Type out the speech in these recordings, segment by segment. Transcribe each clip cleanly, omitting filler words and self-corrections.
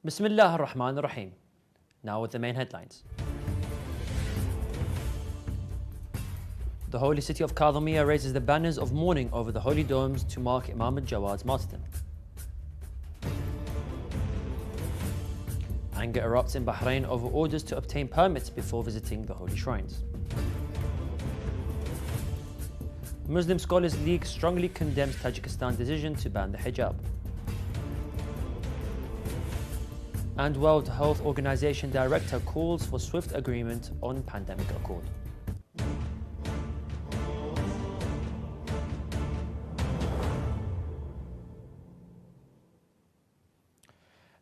Bismillah ar-Rahman ar-Rahim. Now with the main headlines. The holy city of Kadhimiya raises the banners of mourning over the holy domes to mark Imam al-Jawad's martyrdom. Anger erupts in Bahrain over orders to obtain permits before visiting the holy shrines. Muslim Scholars League strongly condemns Tajikistan's decision to ban the hijab. And World Health Organization Director calls for swift agreement on pandemic accord.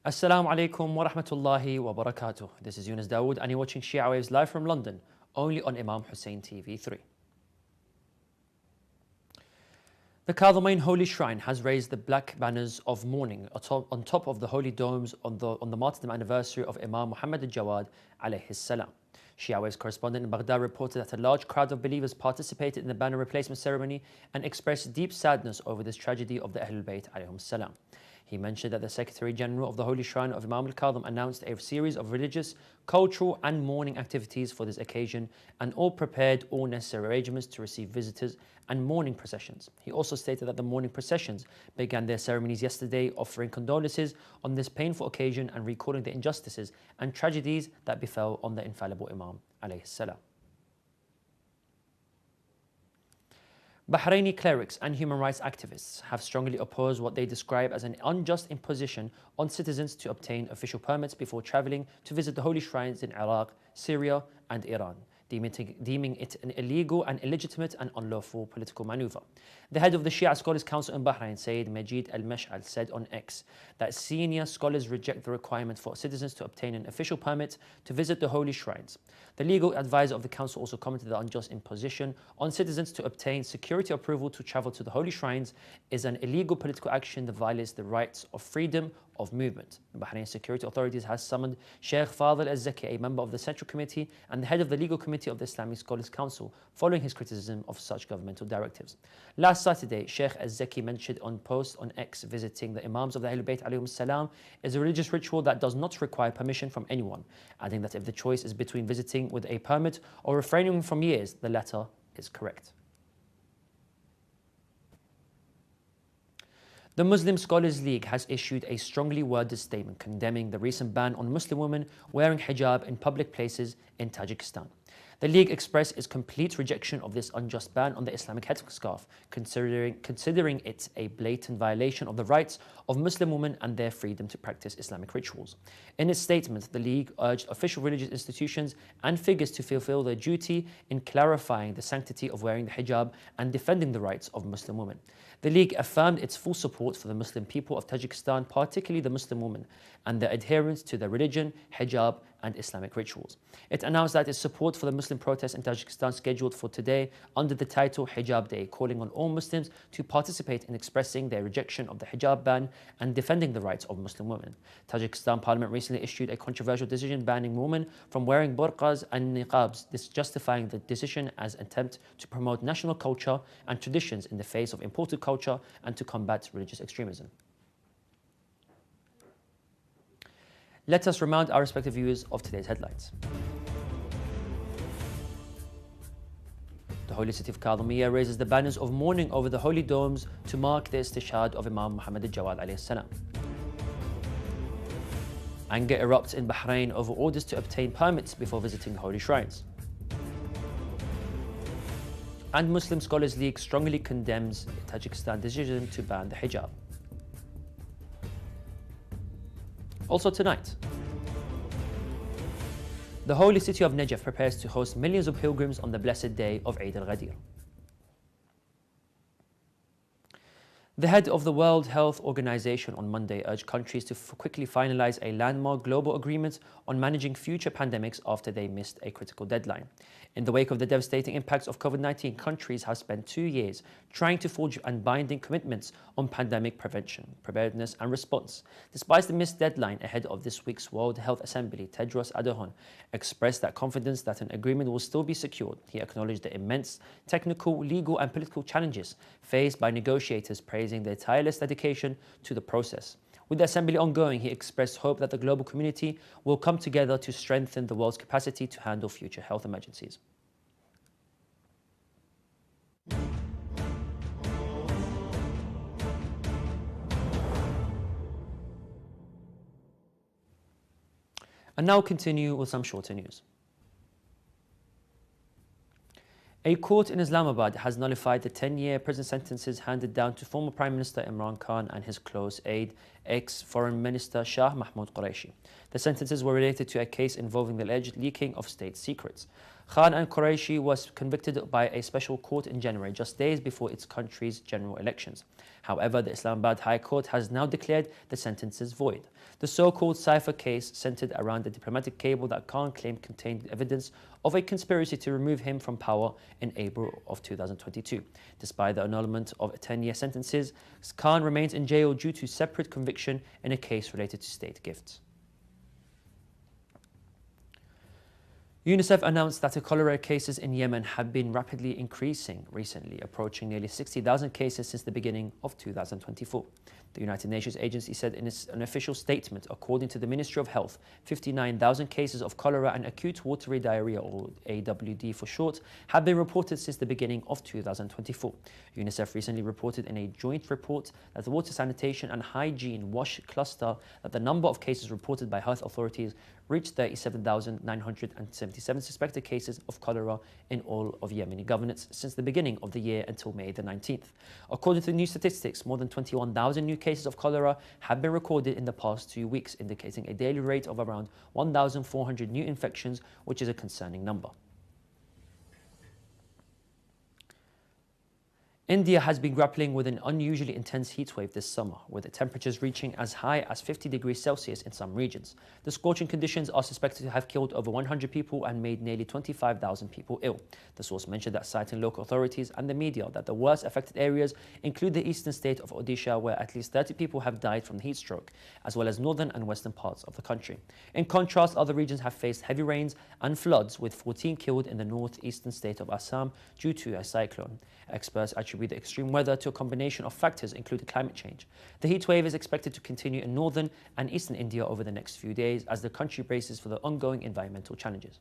Assalamu alaikum wa rahmatullahi wa barakatuh. This is Yunus Dawood and you're watching Shia Waves live from London, only on Imam Hussein TV 3. The Kadhimain Holy Shrine has raised the black banners of mourning on top of the holy domes on the martyrdom anniversary of Imam Muhammad al-Jawad alayhi salam. Shia Waves correspondent in Baghdad reported that a large crowd of believers participated in the banner replacement ceremony and expressed deep sadness over this tragedy of the Ahlul Bayt alayhim salam. He mentioned that the Secretary General of the Holy Shrine of Imam al-Kadhim announced a series of religious, cultural and mourning activities for this occasion and all prepared all necessary arrangements to receive visitors and mourning processions. He also stated that the mourning processions began their ceremonies yesterday, offering condolences on this painful occasion and recalling the injustices and tragedies that befell on the infallible Imam alayhi salam. Bahraini clerics and human rights activists have strongly opposed what they describe as an unjust imposition on citizens to obtain official permits before travelling to visit the holy shrines in Iraq, Syria and Iran, deeming it an illegal and illegitimate and unlawful political maneuver. The head of the Shia Scholars Council in Bahrain, Sayyid Majid al-Mash'al, said on X that senior scholars reject the requirement for citizens to obtain an official permit to visit the holy shrines. The legal advisor of the council also commented that the unjust imposition on citizens to obtain security approval to travel to the holy shrines is an illegal political action that violates the rights of freedom of movement. The Bahrain security authorities has summoned Sheikh Fadl al-Zaki, a member of the Central Committee and the head of the Legal Committee of the Islamic Scholars Council, following his criticism of such governmental directives. Last Saturday, Sheikh al-Zaki mentioned on post on X visiting the Imams of the Ahlul Bayt alayhim salam is a religious ritual that does not require permission from anyone, adding that if the choice is between visiting with a permit or refraining from years, the latter is correct. The Muslim Scholars League has issued a strongly worded statement condemning the recent ban on Muslim women wearing hijab in public places in Tajikistan. The League expressed its complete rejection of this unjust ban on the Islamic headscarf, considering it a blatant violation of the rights of Muslim women and their freedom to practice Islamic rituals. In its statement, the League urged official religious institutions and figures to fulfill their duty in clarifying the sanctity of wearing the hijab and defending the rights of Muslim women. The League affirmed its full support for the Muslim people of Tajikistan, particularly the Muslim women, and their adherence to their religion, hijab, and Islamic rituals. It announced that its support for the Muslim protests in Tajikistan scheduled for today under the title Hijab Day, calling on all Muslims to participate in expressing their rejection of the hijab ban and defending the rights of Muslim women. Tajikistan Parliament recently issued a controversial decision banning women from wearing burqas and niqabs, justifying the decision as an attempt to promote national culture and traditions in the face of imported culture and to combat religious extremism. Let us remind our respective viewers of today's headlines. The holy city of Kadhimiya raises the banners of mourning over the holy domes to mark the istishhad of Imam Muhammad al-Jawad alayhi salam. Anger erupts in Bahrain over orders to obtain permits before visiting the holy shrines. And Muslim Scholars League strongly condemns Tajikistan's decision to ban the hijab. Also tonight, the holy city of Najaf prepares to host millions of pilgrims on the blessed day of Eid al-Ghadir. The head of the World Health Organization on Monday urged countries to quickly finalize a landmark global agreement on managing future pandemics after they missed a critical deadline. In the wake of the devastating impacts of COVID-19, countries have spent 2 years trying to forge binding commitments on pandemic prevention, preparedness and response. Despite the missed deadline ahead of this week's World Health Assembly, Tedros Adhanom expressed that confidence that an agreement will still be secured. He acknowledged the immense technical, legal and political challenges faced by negotiators, praising their tireless dedication to the process. With the assembly ongoing, he expressed hope that the global community will come together to strengthen the world's capacity to handle future health emergencies. And now continue with some shorter news. A court in Islamabad has nullified the 10-year prison sentences handed down to former Prime Minister Imran Khan and his close aide, ex-Foreign Minister Shah Mahmoud Qureshi. The sentences were related to a case involving the alleged leaking of state secrets. Khan and Qureshi was convicted by a special court in January, just days before its country's general elections. However, the Islamabad High Court has now declared the sentences void. The so-called cipher case centered around the diplomatic cable that Khan claimed contained evidence of a conspiracy to remove him from power in April of 2022. Despite the annulment of 10-year sentences, Khan remains in jail due to separate conviction in a case related to state gifts. UNICEF announced that the cholera cases in Yemen have been rapidly increasing recently, approaching nearly 60,000 cases since the beginning of 2024. The United Nations agency said in an official statement, according to the Ministry of Health, 59,000 cases of cholera and acute watery diarrhea, or AWD for short, have been reported since the beginning of 2024. UNICEF recently reported in a joint report that the Water Sanitation and Hygiene WASH cluster that the number of cases reported by health authorities reached 37,977 suspected cases of cholera in all of Yemeni governorates since the beginning of the year until May the 19th. According to new statistics, more than 21,000 new cases of cholera have been recorded in the past 2 weeks, indicating a daily rate of around 1,400 new infections, which is a concerning number. India has been grappling with an unusually intense heatwave this summer, with the temperatures reaching as high as 50 degrees Celsius in some regions. The scorching conditions are suspected to have killed over 100 people and made nearly 25,000 people ill. The source mentioned that, citing local authorities and the media, that the worst affected areas include the eastern state of Odisha, where at least 30 people have died from the heat stroke, as well as northern and western parts of the country. In contrast, other regions have faced heavy rains and floods, with 14 killed in the northeastern state of Assam due to a cyclone. Experts attribute the extreme weather to a combination of factors, including climate change. The heat wave is expected to continue in northern and eastern India over the next few days as the country braces for the ongoing environmental challenges.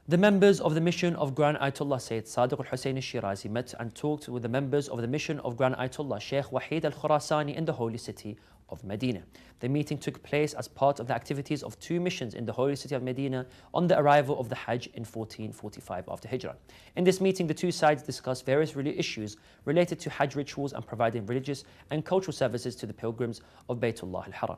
The members of the mission of Grand Ayatollah Sayyid Sadiq al-Hussein al-Shirazi met and talked with the members of the mission of Grand Ayatollah Sheikh Wahid al-Khurasani in the holy city of Medina. The meeting took place as part of the activities of 2 missions in the holy city of Medina on the arrival of the Hajj in 1445 after Hijrah. In this meeting, the 2 sides discussed various issues related to Hajj rituals and providing religious and cultural services to the pilgrims of Baytullah al-Haram.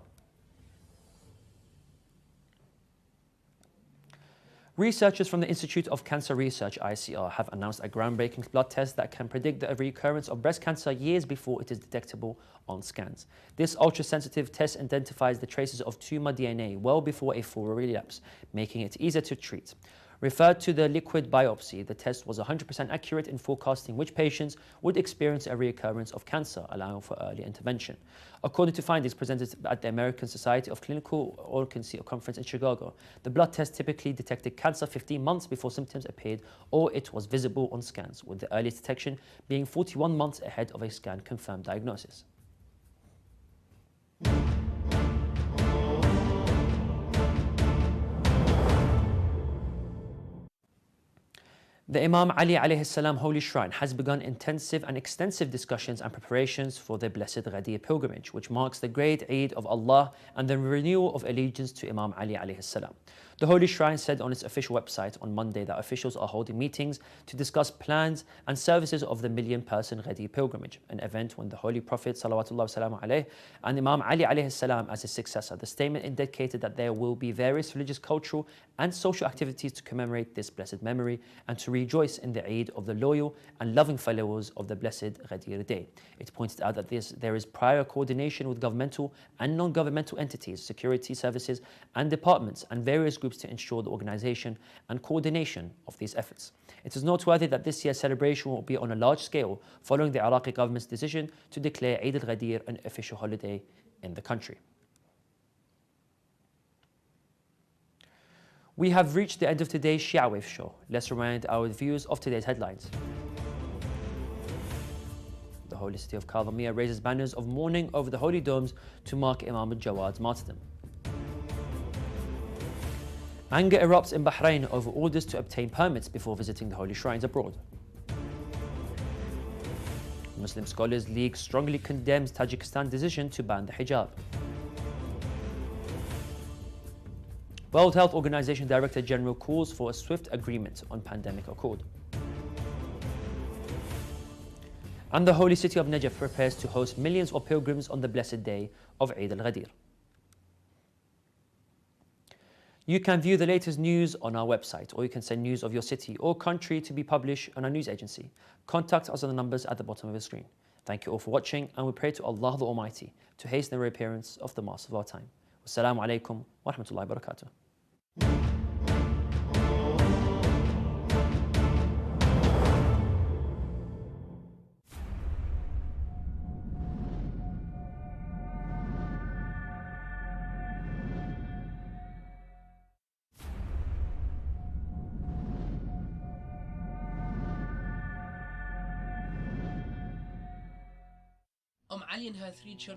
Researchers from the Institute of Cancer Research, ICR, have announced a groundbreaking blood test that can predict the recurrence of breast cancer years before it is detectable on scans. This ultra-sensitive test identifies the traces of tumor DNA well before a full relapse, making it easier to treat. Referred to the liquid biopsy, the test was 100% accurate in forecasting which patients would experience a reoccurrence of cancer, allowing for early intervention. According to findings presented at the American Society of Clinical Oncology conference in Chicago, the blood test typically detected cancer 15 months before symptoms appeared or it was visible on scans, with the earliest detection being 41 months ahead of a scan-confirmed diagnosis. The Imam Ali alayhi salam Holy Shrine has begun intensive and extensive discussions and preparations for the Blessed Ghadir pilgrimage, which marks the great Eid of Allah and the renewal of allegiance to Imam Ali alayhi salam. The Holy Shrine said on its official website on Monday that officials are holding meetings to discuss plans and services of the million-person Ghadir pilgrimage, an event when the Holy Prophet salawatullah wasalamu alayhi and Imam Ali alayhi salam as his successor. The statement indicated that there will be various religious, cultural and social activities to commemorate this blessed memory and to rejoice in the Eid of the loyal and loving followers of the Blessed Ghadir Day. It pointed out that there is prior coordination with governmental and non-governmental entities, security services and departments and various groups to ensure the organization and coordination of these efforts. It is noteworthy that this year's celebration will be on a large scale following the Iraqi government's decision to declare Eid al-Ghadir an official holiday in the country. We have reached the end of today's Shia Waves show. Let's remind our viewers of today's headlines. The holy city of Kadhimiya raises banners of mourning over the holy domes to mark Imam al-Jawad's martyrdom. Anger erupts in Bahrain over orders to obtain permits before visiting the holy shrines abroad. Muslim Scholars League strongly condemns Tajikistan's decision to ban the hijab. World Health Organization Director General calls for a swift agreement on pandemic accord. And the holy city of Najaf prepares to host millions of pilgrims on the blessed day of Eid al-Ghadir. You can view the latest news on our website, or you can send news of your city or country to be published on our news agency. Contact us on the numbers at the bottom of the screen. Thank you all for watching, and we pray to Allah the Almighty to hasten the reappearance of the Master of our time. Wassalamu alaikum wa rahmatullahi wa barakatuh. Ali and her 3 children